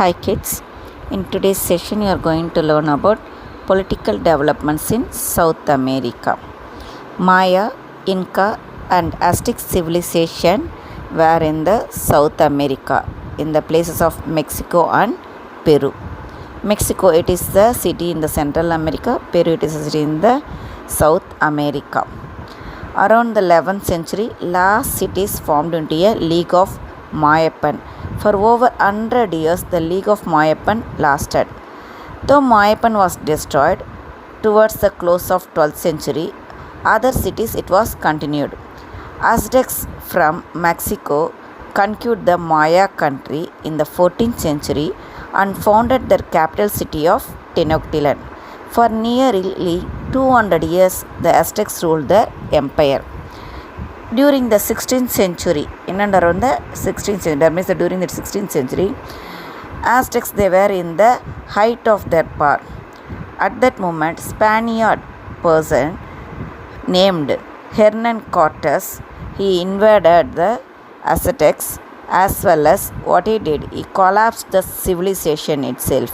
Hi kids, in today's session you are going to learn about political developments in South America. Maya, Inca and Aztec civilization were in the South America in the places of Mexico and Peru. Mexico, it is the city in the Central America. Peru, it is a city in the South America. Around the 11th century, last cities formed into a League of Mayapan. For over 100 years, the League of Mayapan lasted. Though Mayapan was destroyed towards the close of 12th century, other cities it was continued. Aztecs from Mexico conquered the Maya country in the 14th century and founded their capital city of Tenochtitlan. For nearly 200 years, the Aztecs ruled their empire. During the 16th century, in and around the 16th century, that means during the 16th century, Aztecs, they were in the height of their power. At that moment, Spaniard person named Hernan Cortes, he invaded the Aztecs, as well as what he did, he collapsed the civilization itself.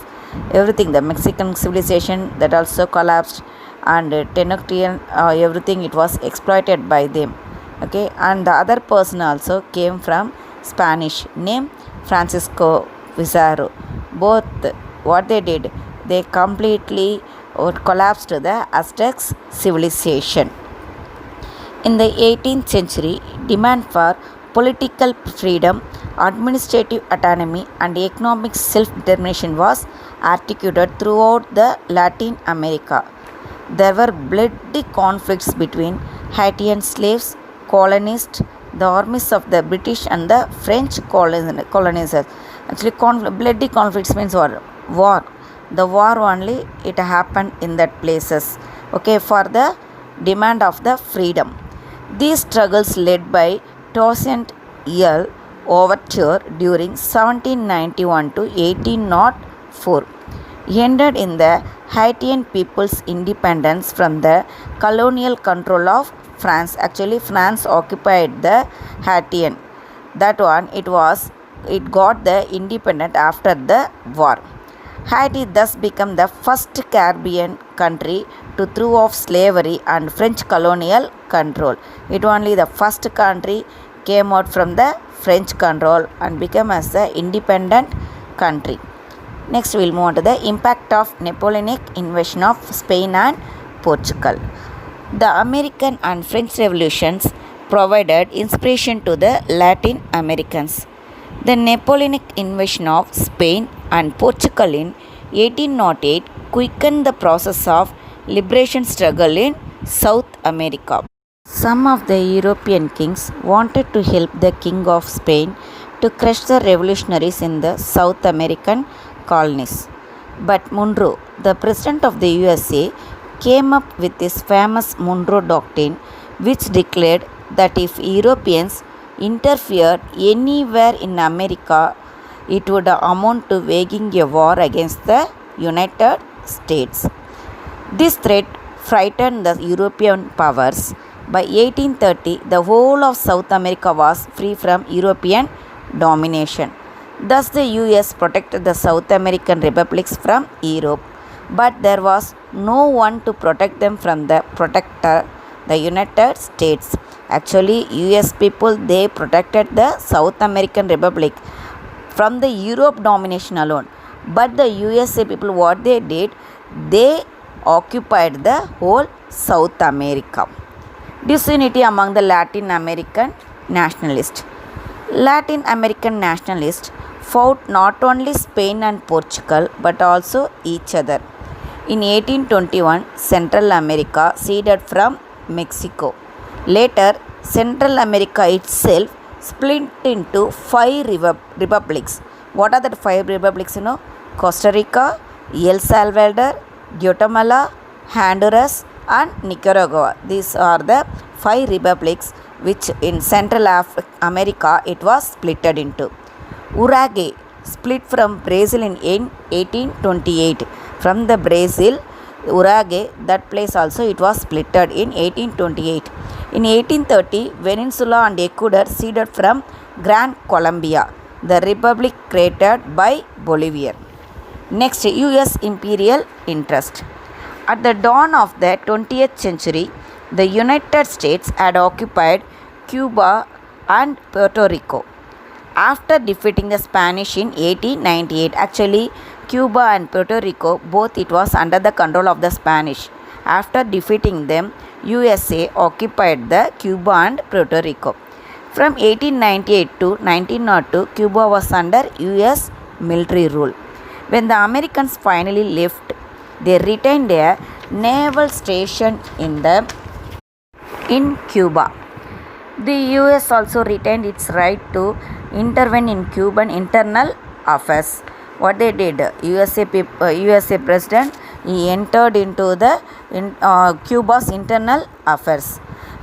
Everything, the Mexican civilization, that also collapsed, and Tenochtitlan, everything, it was exploited by them. Okay, and the other person also came from Spanish, named Francisco Pizarro. Both, what they did, they completely collapsed the Aztecs civilization. In the 18th century, demand for political freedom, administrative autonomy and economic self-determination was articulated throughout the Latin America. There were bloody conflicts between Haitian slaves, colonists, the armies of the British and the French colonizers. Actually, bloody conflicts means war. The war only, it happened in that places. Okay, for the demand of the freedom. These struggles led by Toussaint L'Ouverture overture during 1791 to 1804 ended in the Haitian people's independence from the colonial control of France. Actually, France occupied the Haitian. That one, it got the independent after the war. Haiti thus became the first Caribbean country to throw off slavery and French colonial control. It only the first country came out from the French control and became as the independent country. Next, we will move on to the impact of Napoleonic invasion of Spain and Portugal. The American and French revolutions provided inspiration to the Latin Americans. The Napoleonic invasion of Spain and Portugal in 1808 quickened the process of liberation struggle in South America. Some of the European kings wanted to help the King of Spain to crush the revolutionaries in the South American colonies. But Monroe, the president of the USA, came up with this famous Monroe Doctrine, which declared that if Europeans interfered anywhere in America, it would amount to waging a war against the United States. This threat frightened the European powers. By 1830, the whole of South America was free from European domination. Thus, the US protected the South American republics from Europe. But there was no one to protect them from the protector, the United States. Actually, US people, they protected the South American Republic from the Europe domination alone. But the USA people, what they did, they occupied the whole South America. Disunity among the Latin American nationalists. Latin American nationalists fought not only Spain and Portugal but also each other. In 1821, Central America ceded from Mexico. Later, Central America itself split into 5 republics. What are the 5 republics? Costa Rica, El Salvador, Guatemala, Honduras and Nicaragua. These are the 5 republics which in Central America it was splitted into. Uruguay split from Brazil in 1828. From the Brazil, Uruguay, that place also it was splitted in 1828. In 1830, Venezuela and Ecuador ceded from Gran Colombia. the republic created by Bolivia. Next, US imperial interest. At the dawn of the 20th century, the United States had occupied Cuba and Puerto Rico. After defeating the Spanish in 1898, actually Cuba and Puerto Rico, both it was under the control of the Spanish. After defeating them, USA occupied the Cuba and Puerto Rico. From 1898 to 1902, Cuba was under US military rule. When the Americans finally left, they retained a naval station in Cuba. The US also retained its right to intervene in Cuban internal affairs. What they did, USA president, he entered into the Cuba's internal affairs.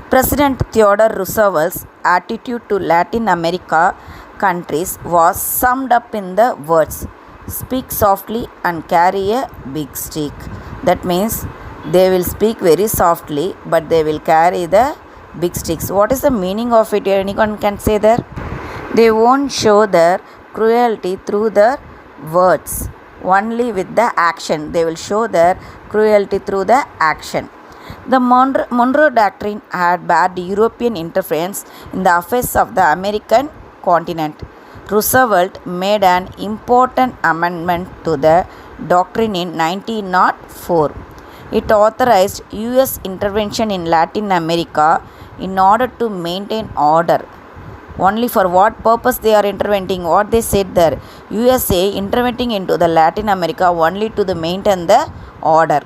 President Theodore Roosevelt's attitude to Latin America countries was summed up in the words, "Speak softly and carry a big stick." That means they will speak very softly, but they will carry the big sticks. What is the meaning of it? Anyone can say there? They won't show their cruelty through their words, only with the action. They will show their cruelty through the action. The Monroe Doctrine had banned European interference in the affairs of the American continent. Roosevelt made an important amendment to the doctrine in 1904. It authorized US intervention in Latin America in order to maintain order. Only for what purpose they are intervening? What they said there, USA intervening into the Latin America only to the maintain the order.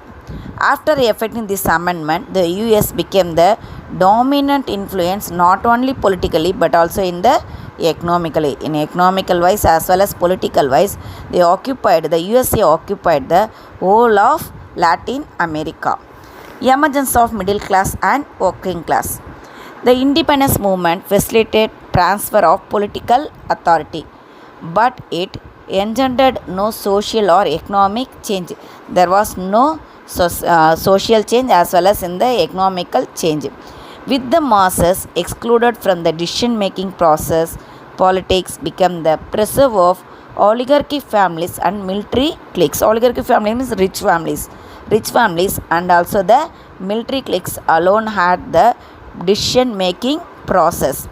After effecting this amendment, the US became the dominant influence not only politically but also in the economically. In economical wise as well as political wise, the USA occupied the whole of Latin America. Emergence of middle class and working class. The independence movement facilitated transfer of political authority, but it engendered no social or economic change. There was no social change as well as in the economical change. With the masses excluded from the decision-making process, politics became the preserve of oligarchy families and military cliques. Oligarchy family means rich families, and also the military cliques alone had the decision-making process.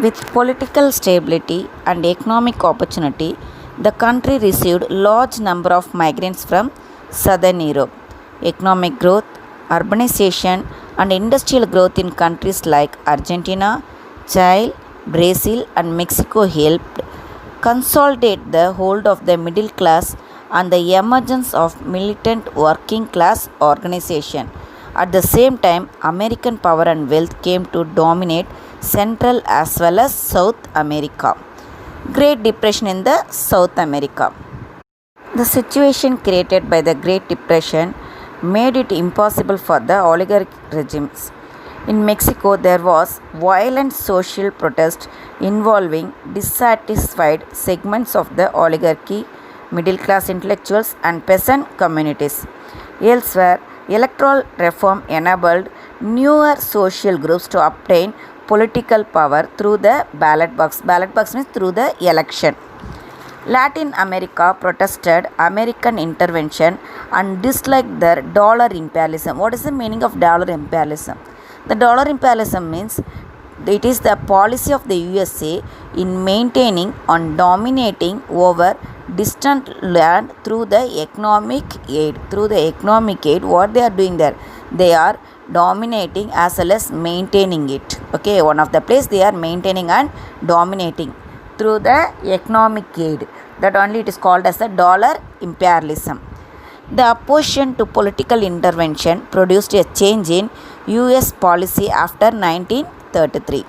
With political stability and economic opportunity, the country received large number of migrants from Southern Europe. Economic growth, urbanization, and industrial growth in countries like Argentina, Chile, Brazil, and Mexico helped consolidate the hold of the middle class and the emergence of militant working class organization. At the same time, American power and wealth came to dominate Central as well as South America. Great Depression in the South America. The situation created by the Great Depression made it impossible for the oligarch regimes. In Mexico, there was violent social protest involving dissatisfied segments of the oligarchy, middle class intellectuals, and peasant communities. Elsewhere, electoral reform enabled newer social groups to obtain political power through the ballot box. Ballot box means through the election. Latin America protested American intervention and disliked their dollar imperialism. What is the meaning of dollar imperialism? The dollar imperialism means it is the policy of the USA in maintaining and dominating over distant land through the economic aid. Through the economic aid, what they are doing there? They are dominating as well as maintaining it. Okay, one of the place they are maintaining and dominating through the economic aid. That only it is called as the dollar imperialism. The opposition to political intervention produced a change in US policy after 1933.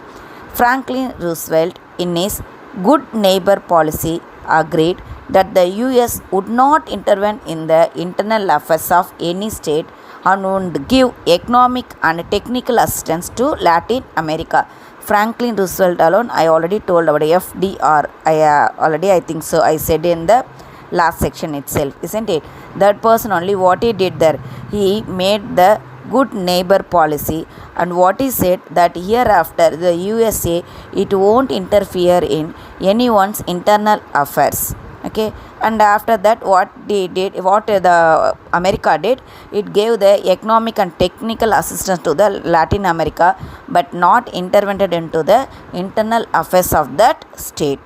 Franklin Roosevelt, in his good neighbor policy, agreed that the US would not intervene in the internal affairs of any state and would give economic and technical assistance to Latin America. Franklin Roosevelt alone, I already told about FDR. I think so. I said in the last section itself, isn't it? That person only, what he did there, he made the good neighbor policy, and what is said that hereafter the USA it won't interfere in anyone's internal affairs. Okay, and after that what the America did, it gave the economic and technical assistance to the Latin America, but not intervened into the internal affairs of that state.